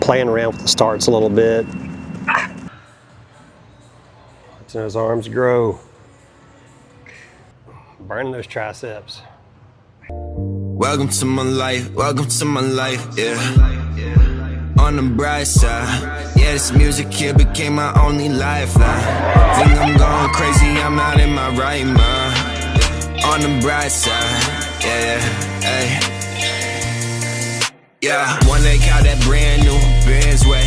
playing around with the starts a little bit. Letting those arms grow. Burning those triceps. Welcome to my life, yeah. On the bright side, yeah, this music here became my only lifeline. Think I'm going crazy, I'm not in my right mind. On the bright side, yeah, hey. Yeah, one day caught that brand new Benz way.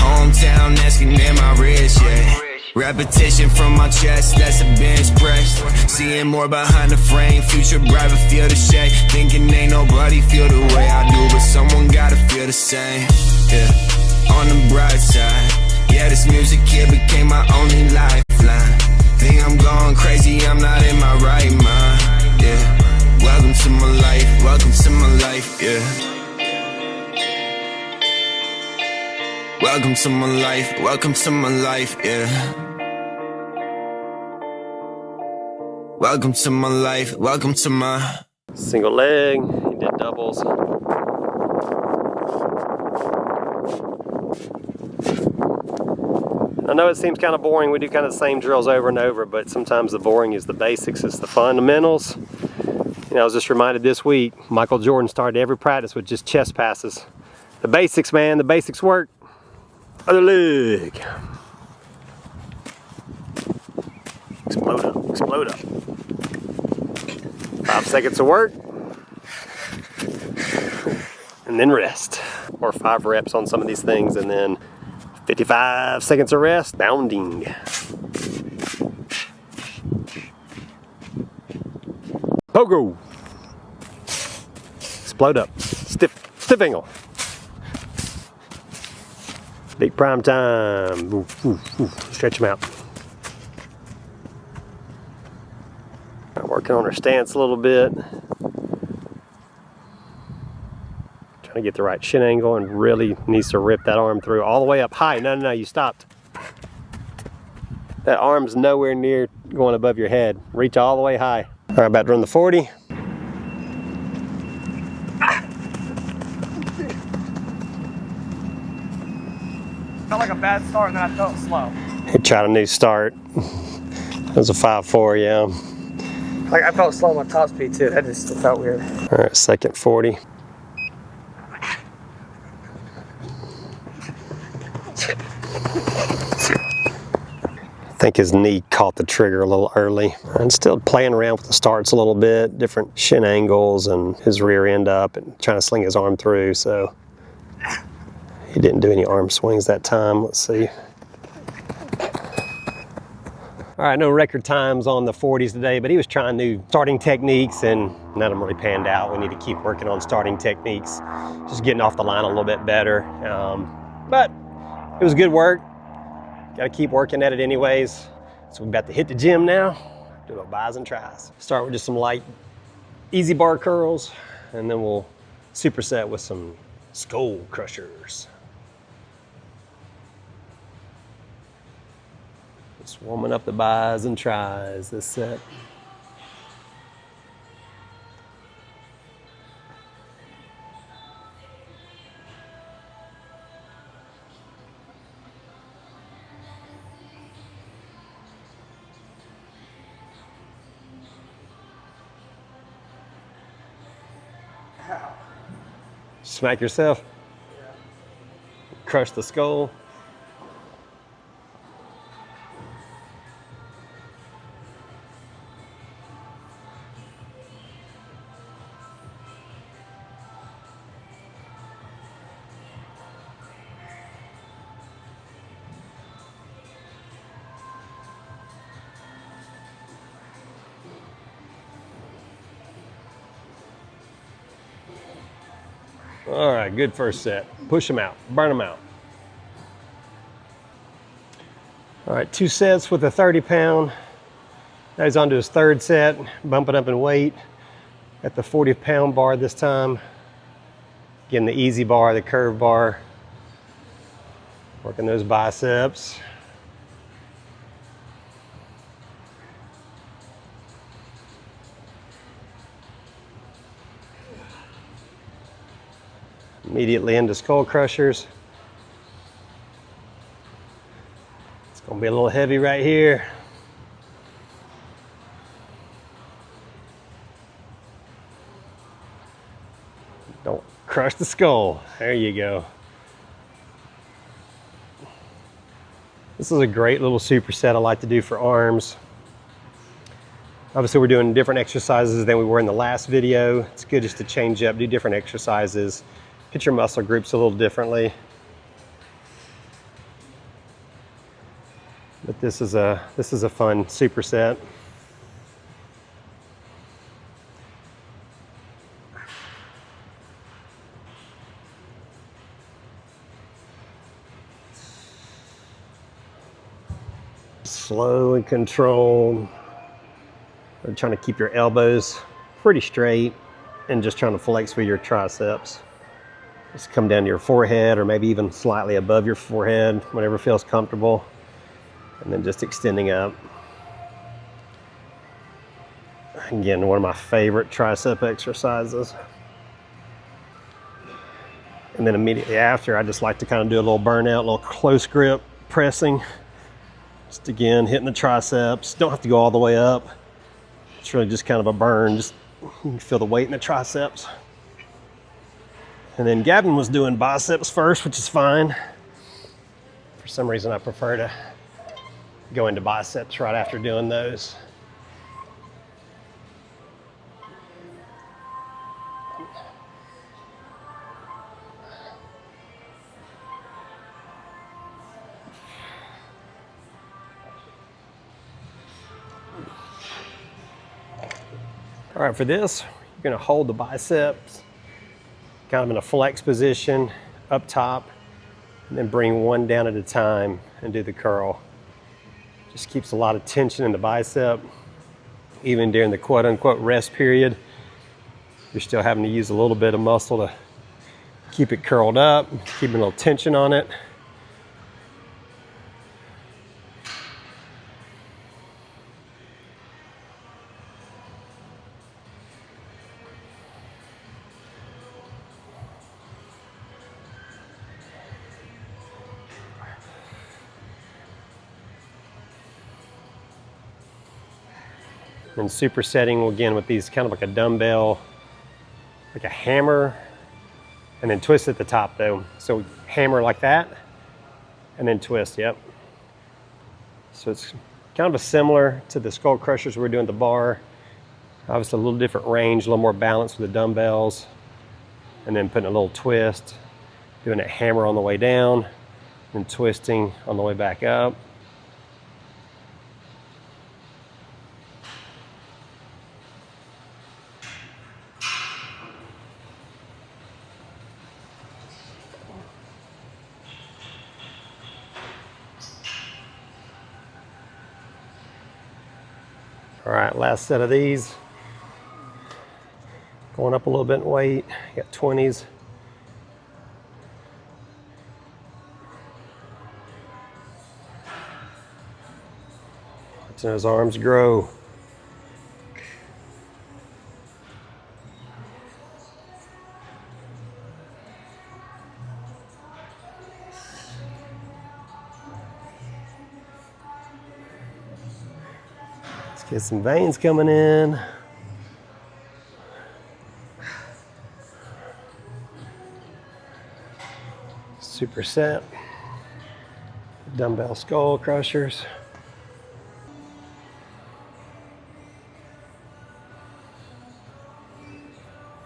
Hometown asking in my wrist, yeah. Repetition from my chest, that's a bench press. Seeing more behind the frame, future bright but feel the shade. Thinking ain't nobody feel the way I do, but someone gotta feel the same, yeah. On the bright side, yeah, this music here became my only lifeline. Think I'm going crazy, I'm not in my right mind, yeah. Welcome to my life, yeah. Welcome to my life, yeah. Welcome to my life, welcome to my... Single leg, he did doubles. I know it seems kind of boring, we do kind of the same drills over and over, but sometimes the boring is the basics, it's the fundamentals. You know, I was just reminded this week, Michael Jordan started every practice with just chest passes. The basics, man, the basics work. Other leg. Explode up, explode up. 5 seconds of work. And then rest. Or 5 reps on some of these things and then 55 seconds of rest. Bounding. Pogo. Explode up. Stiff angle. Big prime time. Ooh, ooh, ooh. Stretch them out. Working on her stance a little bit. Trying to get the right shin angle and really needs to rip that arm through all the way up high. No, you stopped. That arm's nowhere near going above your head. Reach all the way high. All right, about to run the 40. Felt like a bad start and then I felt slow. He tried a new start. It was a 5-4, yeah. Like I felt slow on my top speed too. That just felt weird. All right, second 40. I think his knee caught the trigger a little early. And still playing around with the starts a little bit, different shin angles and his rear end up and trying to sling his arm through, so he didn't do any arm swings that time. Let's see. All right, no record times on the 40s today, but he was trying new starting techniques and none of them really panned out. We need to keep working on starting techniques, just getting off the line a little bit better. But it was good work. Got to keep working at it anyways. So we're about to hit the gym now, do our bis and tris. Start with just some light, easy bar curls, and then we'll superset with some skull crushers. Just warming up the bis and tris this set. Ow. Smack yourself. Yeah. Crush the skull. All right, good first set. Push them out, burn them out. All right, 2 sets with a 30-pound. Now he's on to his 3rd set, bumping up in weight at the 40-pound bar this time. Getting the easy bar, the curve bar. Working those biceps. Immediately into skull crushers. It's gonna be a little heavy right here. Don't crush the skull. There you go. This is a great little superset I like to do for arms. Obviously we're doing different exercises than we were in the last video. It's good just to change up, do different exercises, hit your muscle groups a little differently. But this is a fun superset. Slow and controlled. We're trying to keep your elbows pretty straight and just trying to flex with your triceps. Just come down to your forehead or maybe even slightly above your forehead, whatever feels comfortable. And then just extending up. Again, one of my favorite tricep exercises. And then immediately after, I just like to kind of do a little burnout, a little close grip pressing. Just again, hitting the triceps. Don't have to go all the way up. It's really just kind of a burn. Just you can feel the weight in the triceps. And then Gavin was doing biceps first, which is fine. For some reason, I prefer to go into biceps right after doing those. All right, for this, you're gonna hold the biceps kind of in a flex position up top, and then bring one down at a time and do the curl. Just keeps a lot of tension in the bicep. Even during the quote unquote rest period, you're still having to use a little bit of muscle to keep it curled up, keeping a little tension on it. And supersetting again with these kind of like a dumbbell, like a hammer, and then twist at the top though. So hammer like that, and then twist, yep. So it's kind of a similar to the skull crushers we're doing at the bar. Obviously a little different range, a little more balance with the dumbbells, and then putting a little twist, doing a hammer on the way down, and twisting on the way back up. All right, last set of these. Going up a little bit in weight, got 20s. Watching those arms grow. Let's get some veins coming in. Superset. Dumbbell skull crushers.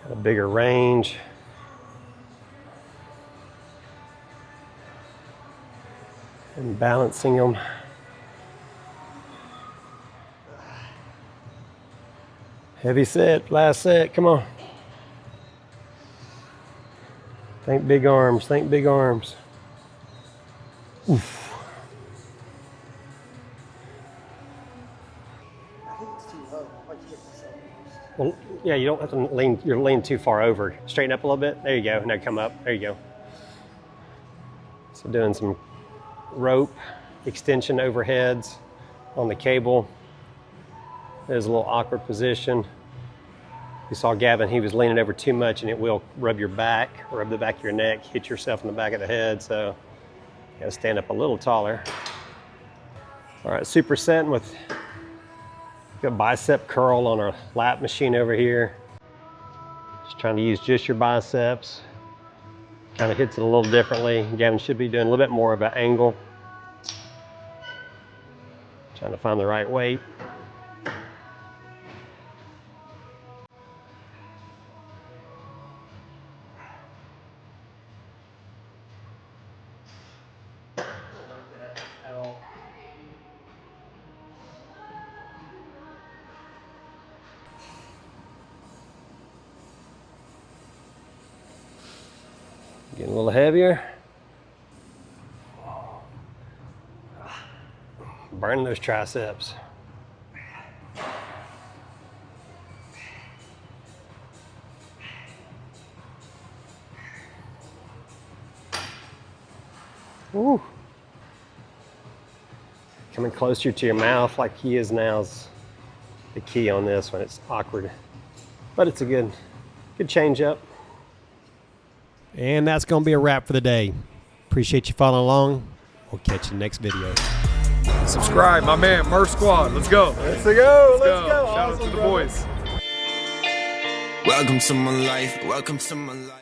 Got a bigger range. And balancing them. Heavy set, last set, come on. Think big arms, think big arms. Oof. I think it's too low. I might hit myself. Well, yeah, you don't have to lean, you're leaning too far over. Straighten up a little bit, there you go, now come up, there you go. So doing some rope extension overheads on the cable. There's a little awkward position. You saw Gavin, he was leaning over too much and it will rub your back, rub the back of your neck, hit yourself in the back of the head. So you gotta stand up a little taller. All right, supersetting with a bicep curl on our lat machine over here. Just trying to use just your biceps. Kind of hits it a little differently. Gavin should be doing a little bit more of an angle. Trying to find the right weight. Getting a little heavier. Burning those triceps. Woo. Coming closer to your mouth like he is now is the key on this when it's awkward. But it's a good change up. And that's going to be a wrap for the day. Appreciate you following along. We'll catch you next video. Subscribe, my man, Murph Squad. Let's go. Let's go. Shout Awesome, out to the brother. boys. Welcome to my life. Welcome to my life.